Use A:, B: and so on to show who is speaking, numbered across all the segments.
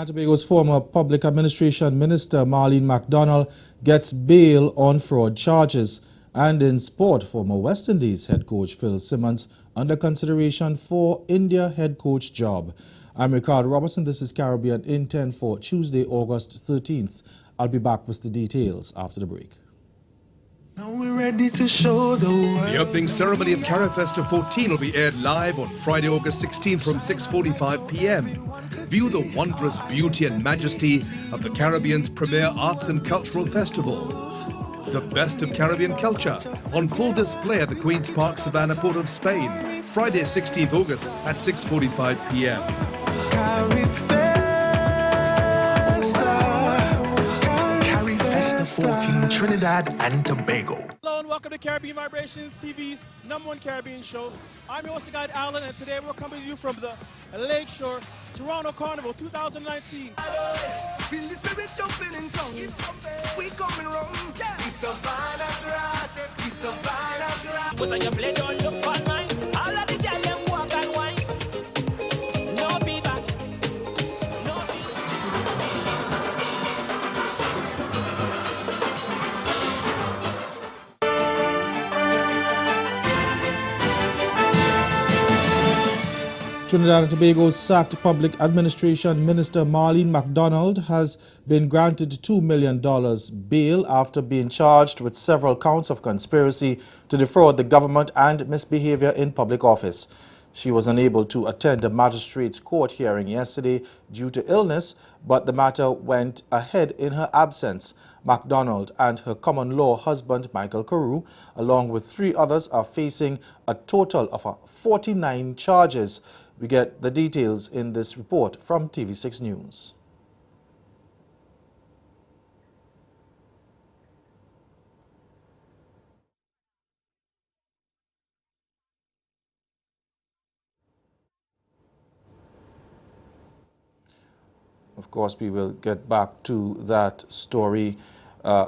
A: and Tobago's former Public Administration Minister Marlene MacDonald gets bail on fraud charges. And in sport, former West Indies head coach Phil Simmons under consideration for India head coach job. I'm Ricardo Robertson. This is Caribbean in 10 for Tuesday, August 13th. I'll be back with the details after the break.
B: Now we're ready to show the world.
C: The opening ceremony of CaribFest 14 will be aired live on Friday, August 16th from 6:45 p.m. View the wondrous beauty and majesty of the Caribbean's premier arts and cultural festival. The best of Caribbean culture on full display at the Queen's Park Savannah Port of Spain, Friday 16th August at 6:45 p.m.
B: CaribFest 14 Trinidad and Tobago.
D: Hello and welcome to Caribbean Vibrations TV's #1 Caribbean show. I'm your host guide Alan, and today we're coming to you from the Lakeshore Toronto Carnival 2019.
B: Feel the spirit jumping in tongue. We coming wrong. We Savannah grass. We Savannah grass.
E: Was on your play, don't look for mine. All of the girls them walk and wine. No feedback. No
A: Trinidad and Tobago's sacked Public Administration Minister Marlene MacDonald has been granted $2 million bail after being charged with several counts of conspiracy to defraud the government and misbehavior in public office. She was unable to attend a magistrate's court hearing yesterday due to illness, but the matter went ahead in her absence. MacDonald and her common-law husband, Michael Carew, along with 3 others, are facing a total of 49 charges. We get the details in this report from TV6 News. Of course, we will get back to that story.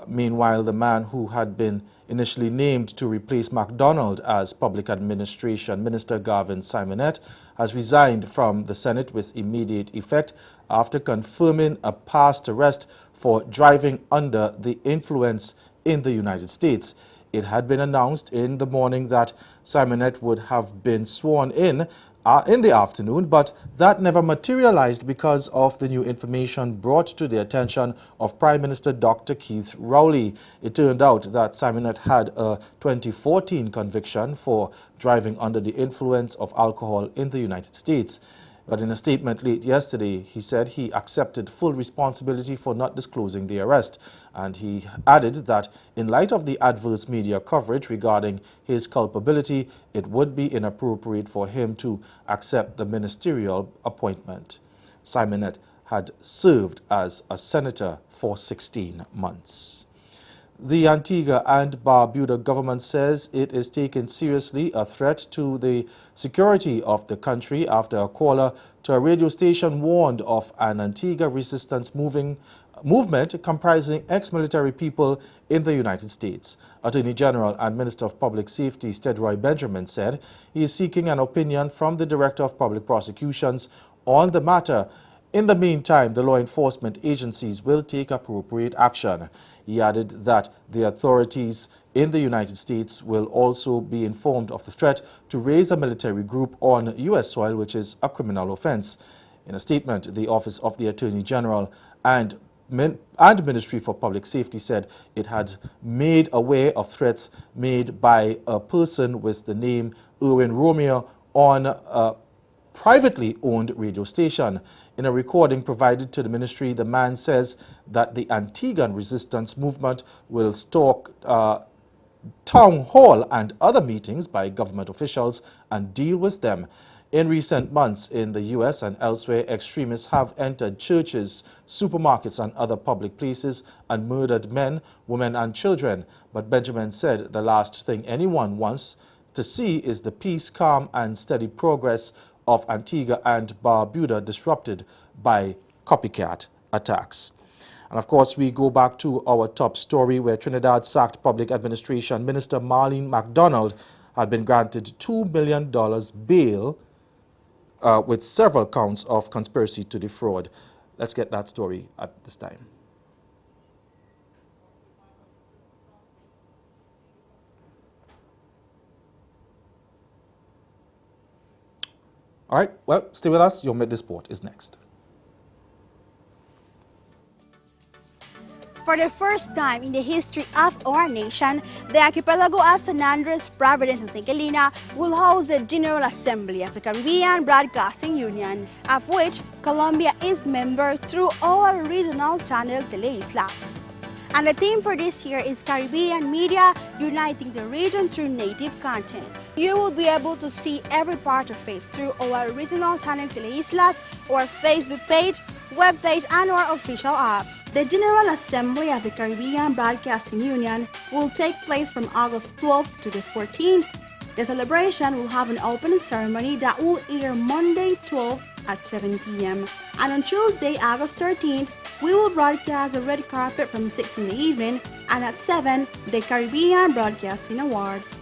A: Meanwhile, the man who had been initially named to replace MacDonald as Public Administration Minister, Gavin Simonet, has resigned from the Senate with immediate effect after confirming a past arrest for driving under the influence in the United States. It had been announced in the morning that Simonet would have been sworn in the afternoon, but that never materialized because of the new information brought to the attention of Prime Minister Dr. Keith Rowley. It turned out that Simonet had a 2014 conviction for driving under the influence of alcohol in the United States. But in a statement late yesterday, he said he accepted full responsibility for not disclosing the arrest. And he added that in light of the adverse media coverage regarding his culpability, it would be inappropriate for him to accept the ministerial appointment. Simonet had served as a senator for 16 months. The Antigua and Barbuda government says it is taking seriously a threat to the security of the country after a caller to a radio station warned of an Antigua resistance movement comprising ex-military people in the United States. Attorney General and Minister of Public Safety Stedroy Benjamin said he is seeking an opinion from the Director of Public Prosecutions on the matter. In the meantime, the law enforcement agencies will take appropriate action. He added that the authorities in the United States will also be informed of the threat to raise a military group on U.S. soil, which is a criminal offense. In a statement, the Office of the Attorney General and Ministry for Public Safety said it had made aware of threats made by a person with the name Erwin Romeo on a privately owned radio station. In a recording provided to the ministry, the man says that the Antiguan resistance movement will stalk town hall and other meetings by government officials and deal with them. In recent months in the U.S. and elsewhere, extremists have entered churches, supermarkets and other public places and murdered men, women and children. But Benjamin said the last thing anyone wants to see is the peace, calm and steady progress of Antigua and Barbuda disrupted by copycat attacks. And of course, we go back to our top story where Trinidad sacked Public Administration Minister Marlene MacDonald had been granted $2 million bail with several counts of conspiracy to defraud. Let's get that story at this time. All right, well, stay with us. Your Midday Sport is next.
F: For the first time in the history of our nation, the archipelago of San Andres, Providence, and St. Helena will host the General Assembly of the Caribbean Broadcasting Union, of which Colombia is member through our regional channel Teleislas. And the theme for this year is Caribbean Media Uniting the Region Through Native Content. You will be able to see every part of it through our regional channel Teleislas, our Facebook page, webpage, and our official app. The General Assembly of the Caribbean Broadcasting Union will take place from August 12th to the 14th. The celebration will have an opening ceremony that will air Monday 12th at 7 p.m. And on Tuesday, August 13th, we will broadcast the red carpet from 6 in the evening, and at 7, the Caribbean Broadcasting Awards.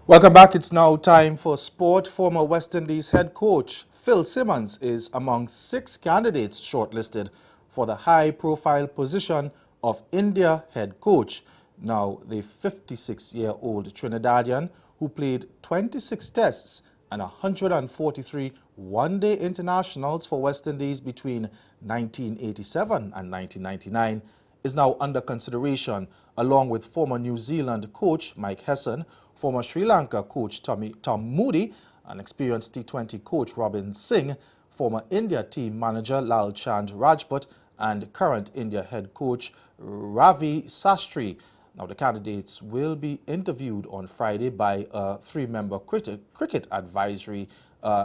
A: Welcome back. It's now time for sport. Former West Indies head coach Phil Simmons is among 6 candidates shortlisted for the high-profile position of India head coach. Now, the 56-year-old Trinidadian, who played 26 tests and 143 one-day internationals for West Indies between 1987 and 1999, is now under consideration, along with former New Zealand coach Mike Hesson, former Sri Lanka coach Tom Moody, and experienced T20 coach Robin Singh, former India team manager Lal Chand Rajput, and current India head coach Ravi Sastry. Now, the candidates will be interviewed on Friday by a 3-member cricket advisory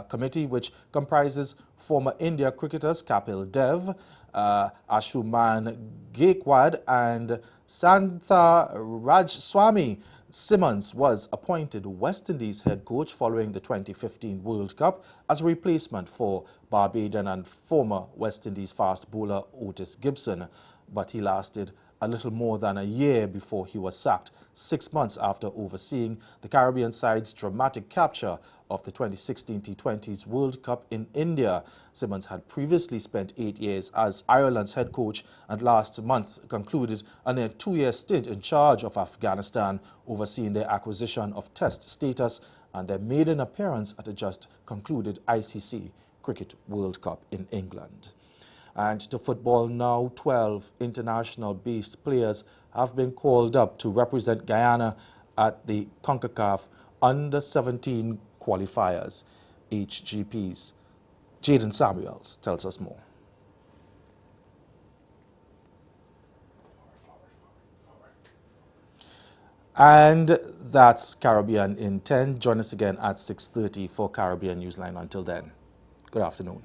A: committee, which comprises former India cricketers Kapil Dev, Ashuman Gaikwad, and Santha Rajswamy. Simmons was appointed West Indies head coach following the 2015 World Cup as a replacement for Barbadian and former West Indies fast bowler Otis Gibson, but he lasted a little more than a year before he was sacked, 6 months after overseeing the Caribbean side's dramatic capture of the 2016 T20s World Cup in India. Simmons had previously spent 8 years as Ireland's head coach and last month concluded a near 2-year stint in charge of Afghanistan, overseeing their acquisition of Test status and their maiden appearance at the just concluded ICC Cricket World Cup in England. And to football now, 12 international-based players have been called up to represent Guyana at the CONCACAF Under-17 qualifiers, HGPs. Jaden Samuels tells us more. And that's Caribbean in 10. Join us again at 6:30 for Caribbean Newsline. Until then, good afternoon.